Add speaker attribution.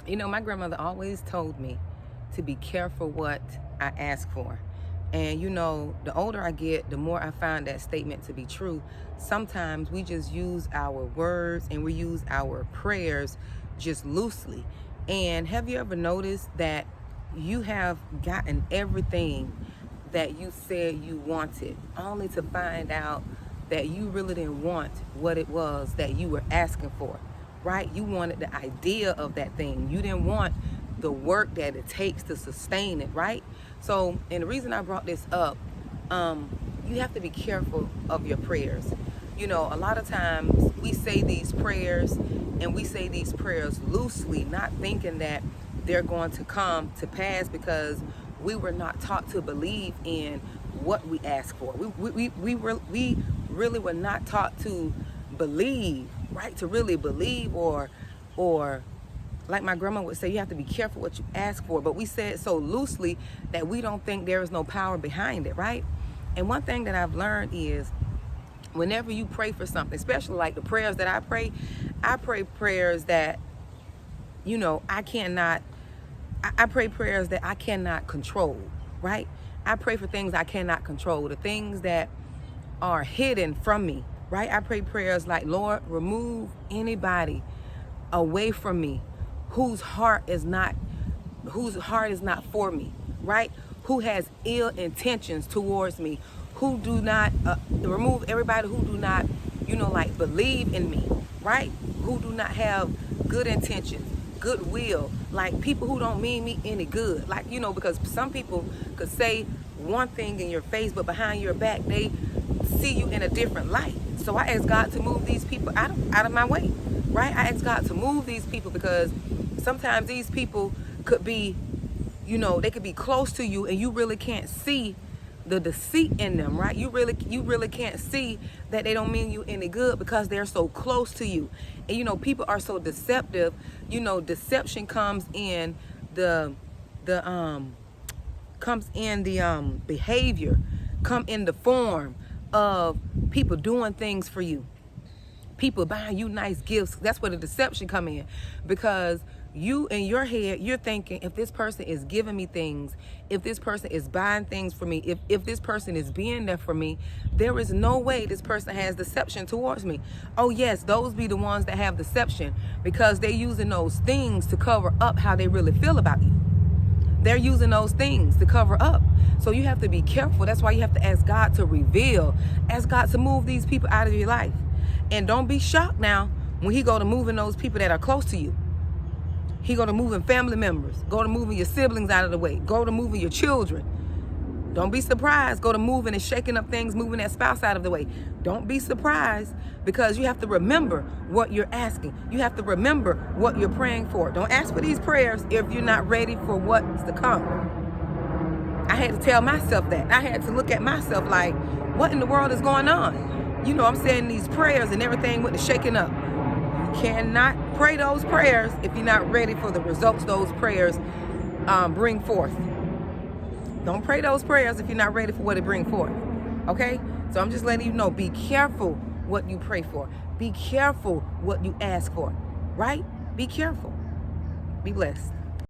Speaker 1: You know, my grandmother always told me to be careful what I ask for. And you know, the older I get, the more I find that statement to be true. Sometimes we just use our words and we use our prayers just loosely. And have you ever noticed that you have gotten everything that you said you wanted, only to find out that you really didn't want what it was that you were asking for, right? You wanted the idea of that thing. You didn't want the work that it takes to sustain it, right? So, and the reason I brought this up, you have to be careful of your prayers. You know, a lot of times we say these prayers and we say these prayers loosely, not thinking that they're going to come to pass because we were not taught to believe in what we ask for. We really were not taught to believe, right? To really believe, or like my grandma would say, you have to be careful what you ask for. But we say it so loosely that we don't think there is no power behind it, right? And one thing that I've learned is whenever you pray for something, especially like the prayers that I pray prayers that, you know, I pray prayers that I cannot control, right? I pray for things I cannot control, the things that are hidden from me, right? I pray prayers like, Lord, remove anybody away from me whose heart is not for me, right? Who has ill intentions towards me, who do not remove everybody who do not, you know, like believe in me, right? Who do not have good intentions, goodwill, like people who don't mean me any good. Like, you know, because some people could say one thing in your face, but behind your back, they see you in a different light. So I ask God to move these people out of my way, right? I ask God to move these people because sometimes these people could be, you know, they could be close to you and you really can't see the deceit in them, right? You really can't see that they don't mean you any good because they're so close to you. And you know, people are so deceptive. You know, deception comes in the behavior, come in the form of people doing things for you, people buying you nice gifts. That's where the deception come in, because you in your head, you're thinking, if this person is giving me things, if this person is buying things for me, if this person is being there for me, there is no way this person has deception towards me. Oh yes, those be the ones that have deception because they're using those things to cover up how they really feel about you. They're using those things to cover up. So you have to be careful. That's why you have to ask God to reveal, ask God to move these people out of your life. And don't be shocked now when he go to moving those people that are close to you. He go to moving family members, go to moving your siblings out of the way, go to moving your children. Don't be surprised. Go to moving and shaking up things, moving that spouse out of the way. Don't be surprised, because you have to remember what you're asking. You have to remember what you're praying for. Don't ask for these prayers if you're not ready for what's to come. I had to tell myself that. I had to look at myself like, what in the world is going on? You know, I'm saying these prayers and everything with the shaking up. You cannot pray those prayers if you're not ready for the results those prayers bring forth. Don't pray those prayers if you're not ready for what it brings forth. Okay? So I'm just letting you know, be careful what you pray for. Be careful what you ask for. Right? Be careful. Be blessed.